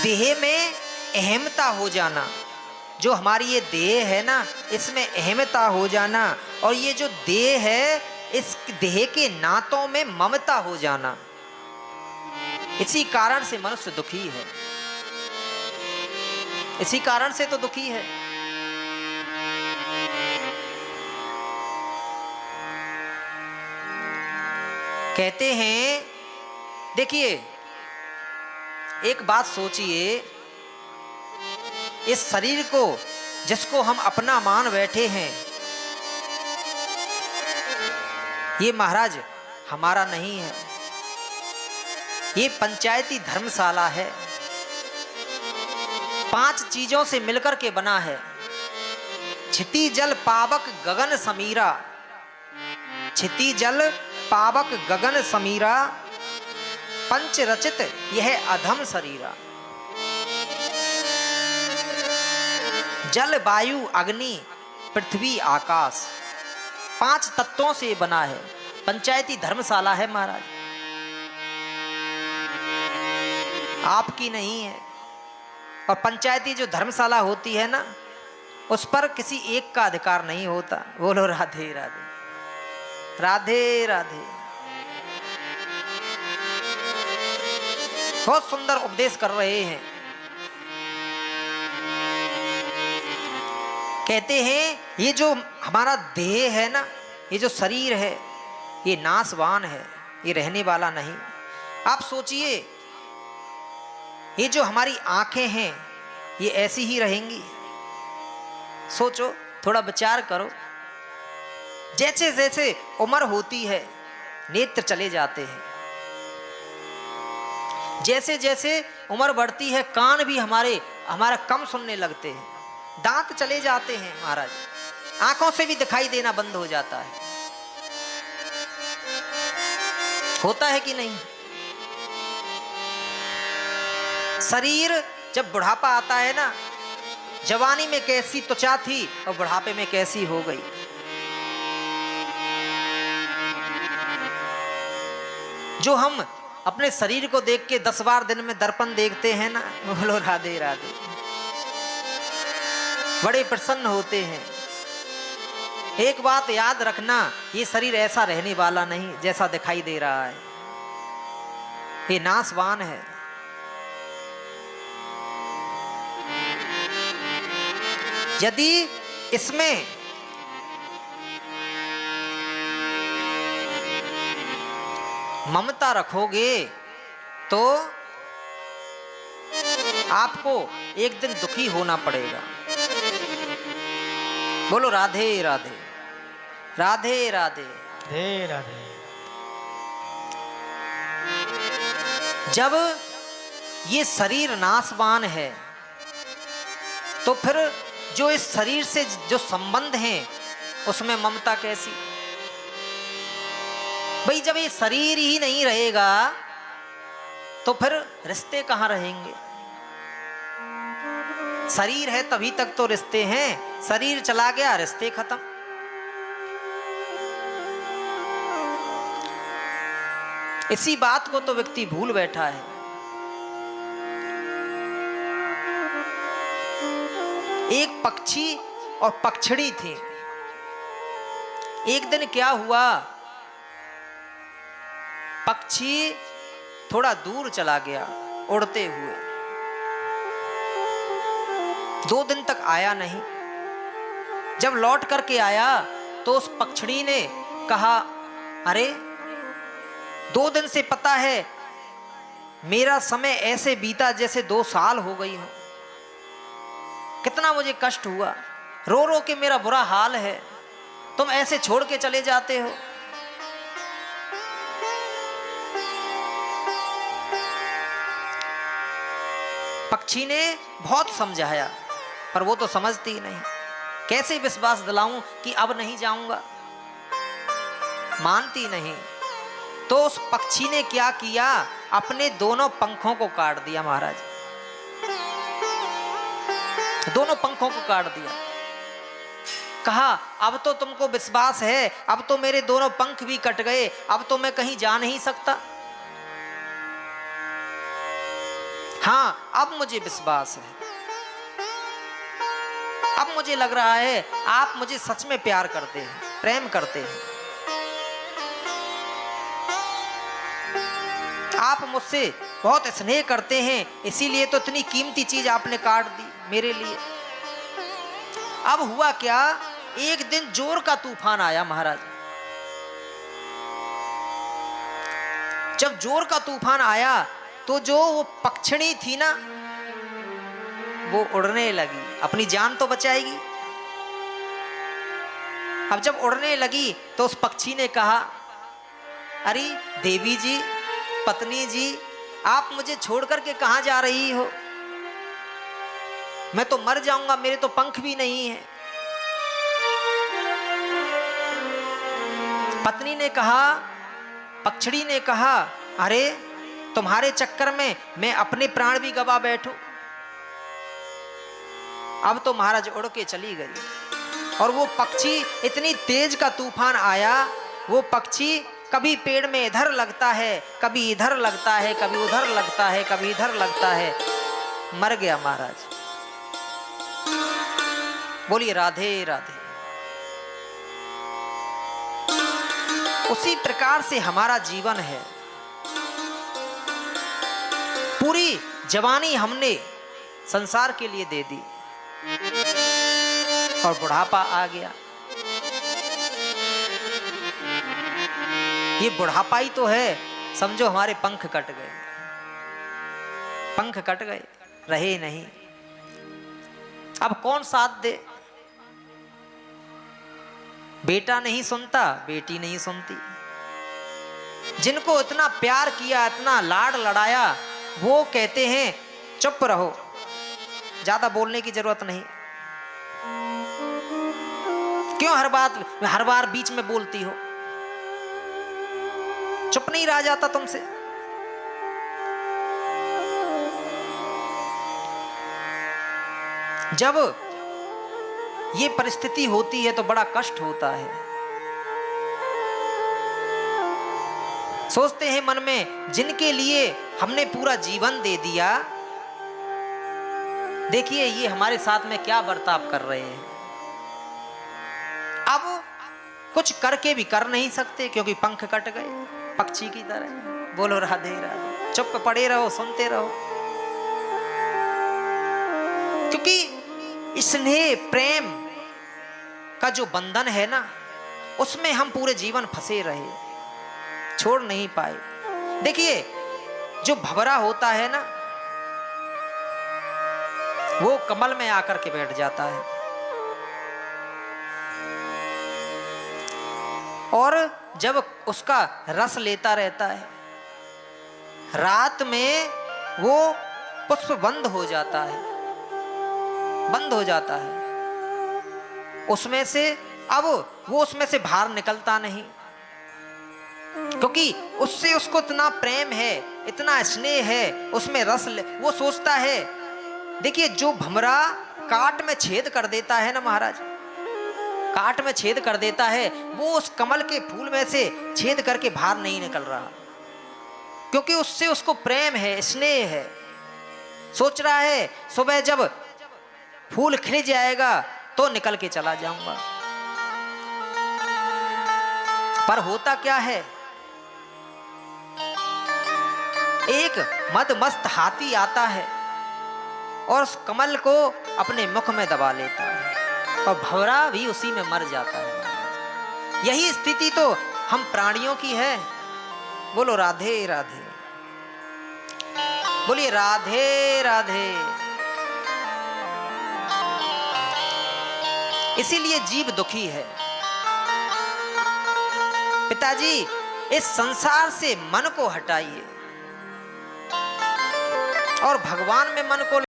देह में अहमता हो जाना, जो हमारी ये देह है ना, इसमें अहमता हो जाना, और ये जो देह है इस देह के नातों में ममता हो जाना, इसी कारण से मनुष्य दुखी है। इसी कारण से तो दुखी है। कहते हैं, देखिए एक बात सोचिए, इस शरीर को जिसको हम अपना मान बैठे हैं, ये महाराज हमारा नहीं है, ये पंचायती धर्मशाला है। 5 चीजों से मिलकर के बना है। क्षिति जल पावक गगन समीरा, क्षिति जल पावक गगन समीरा, पंच रचित यह अधम शरीरा। जल वायु अग्नि पृथ्वी आकाश, 5 तत्वों से बना है। पंचायती धर्मशाला है महाराज, आपकी नहीं है। और पंचायती जो धर्मशाला होती है ना, उस पर किसी एक का अधिकार नहीं होता। बोलो राधे राधे, राधे राधे। बहुत सुंदर उपदेश कर रहे हैं। कहते हैं ये जो हमारा देह है ना, ये जो शरीर है, ये नाशवान है, ये रहने वाला नहीं। आप सोचिए, ये जो हमारी आंखें हैं ये ऐसी ही रहेंगी? सोचो, थोड़ा विचार करो। जैसे जैसे उम्र होती है नेत्र चले जाते हैं, जैसे जैसे उम्र बढ़ती है कान भी हमारा कम सुनने लगते हैं, दांत चले जाते हैं महाराज, आंखों से भी दिखाई देना बंद हो जाता है। होता है कि नहीं? शरीर जब बुढ़ापा आता है ना, जवानी में कैसी त्वचा थी और बुढ़ापे में कैसी हो गई। जो हम अपने शरीर को देख के 10 बार दिन में दर्पण देखते हैं ना, बोलो राधे राधे, बड़े प्रसन्न होते हैं। एक बात याद रखना, ये शरीर ऐसा रहने वाला नहीं जैसा दिखाई दे रहा है, ये नाशवान है। यदि इसमें ममता रखोगे तो आपको एक दिन दुखी होना पड़ेगा। बोलो राधे राधे, राधे राधे, राधे राधे। जब ये शरीर नाशवान है तो फिर जो इस शरीर से जो संबंध हैं उसमें ममता कैसी? भाई जब ये शरीर ही नहीं रहेगा तो फिर रिश्ते कहां रहेंगे? शरीर है तभी तक तो रिश्ते हैं, शरीर चला गया रिश्ते खत्म। इसी बात को तो व्यक्ति भूल बैठा है। एक पक्षी और पक्षिणी थी। एक दिन क्या हुआ, पक्षी थोड़ा दूर चला गया उड़ते हुए, 2 दिन तक आया नहीं। जब लौट करके आया तो उस पक्षिणी ने कहा, अरे 2 दिन से पता है मेरा समय ऐसे बीता जैसे 2 साल हो गई हो, कितना मुझे कष्ट हुआ, रो रो के मेरा बुरा हाल है, तुम ऐसे छोड़ के चले जाते हो। पक्षी ने बहुत समझाया पर वो तो समझती ही नहीं। कैसे विश्वास दिलाऊं कि अब नहीं जाऊंगा, मानती नहीं। तो उस पक्षी ने क्या किया, अपने दोनों पंखों को काट दिया महाराज, दोनों पंखों को काट दिया। कहा अब तो तुमको विश्वास है, अब तो मेरे दोनों पंख भी कट गए, अब तो मैं कहीं जा नहीं सकता। हाँ, अब मुझे विश्वास है, अब मुझे लग रहा है आप मुझे सच में प्यार करते हैं, प्रेम करते हैं। आप मुझसे बहुत स्नेह करते हैं, इसीलिए तो इतनी कीमती चीज आपने काट दी मेरे लिए। अब हुआ क्या, एक दिन जोर का तूफान आया महाराज। जब जोर का तूफान आया तो जो वो पक्षिणी थी ना, वो उड़ने लगी, अपनी जान तो बचाएगी। अब जब उड़ने लगी तो उस पक्षी ने कहा, अरे देवी जी, पत्नी जी, आप मुझे छोड़ करके कहां जा रही हो? मैं तो मर जाऊंगा, मेरे तो पंख भी नहीं है। पत्नी ने कहा, पक्षड़ी ने कहा, अरे तुम्हारे चक्कर में मैं अपने प्राण भी गवा बैठूं। अब तो महाराज उड़ के चली गई। और वो पक्षी, इतनी तेज का तूफान आया, वो पक्षी कभी पेड़ में इधर लगता है, कभी इधर लगता है, कभी उधर लगता है, कभी इधर लगता है, मर गया महाराज। बोलिए राधे राधे। उसी प्रकार से हमारा जीवन है। पूरी जवानी हमने संसार के लिए दे दी और बुढ़ापा आ गया। ये बुढ़ापा ही तो है, समझो हमारे पंख कट गए, पंख कट गए, रहे नहीं। अब कौन साथ दे? बेटा नहीं सुनता, बेटी नहीं सुनती। जिनको इतना प्यार किया, इतना लाड लड़ाया, वो कहते हैं चुप रहो, ज्यादा बोलने की जरूरत नहीं। क्यों हर बार बीच में बोलती हो? चुप नहीं रहा जाता तुमसे? जब ये परिस्थिति होती है तो बड़ा कष्ट होता है। सोचते हैं मन में, जिनके लिए हमने पूरा जीवन दे दिया, देखिए ये हमारे साथ में क्या बर्ताव कर रहे हैं। अब कुछ करके भी कर नहीं सकते क्योंकि पंख कट गए, पक्षी की तरह। बोलो राधे राधे। चुप पड़े रहो, सुनते रहो, क्योंकि स्नेह प्रेम का जो बंधन है ना, उसमें हम पूरे जीवन फंसे रहे, छोड़ नहीं पाए। देखिए जो भंवरा होता है ना, वो कमल में आकर के बैठ जाता है, और जब उसका रस लेता रहता है, रात में वो पुष्प बंद हो जाता है, बंद हो जाता है उसमें से। अब वो उसमें से बाहर निकलता नहीं, क्योंकि उससे उसको इतना प्रेम है, इतना स्नेह है, उसमें रस वो सोचता है। देखिए जो भंवरा काट में छेद कर देता है ना महाराज, काट में छेद कर देता है, वो उस कमल के फूल में से छेद करके बाहर नहीं निकल रहा, क्योंकि उससे उसको प्रेम है, स्नेह है। सोच रहा है सुबह जब फूल खिल जाएगा तो निकल के चला जाऊंगा। पर होता क्या है, एक मदमस्त हाथी आता है और उस कमल को अपने मुख में दबा लेता है, और भंवरा भी उसी में मर जाता है। यही स्थिति तो हम प्राणियों की है। बोलो राधे राधे। बोलिए राधे राधे। इसीलिए जीव दुखी है। पिताजी इस संसार से मन को हटाइए और भगवान में मन को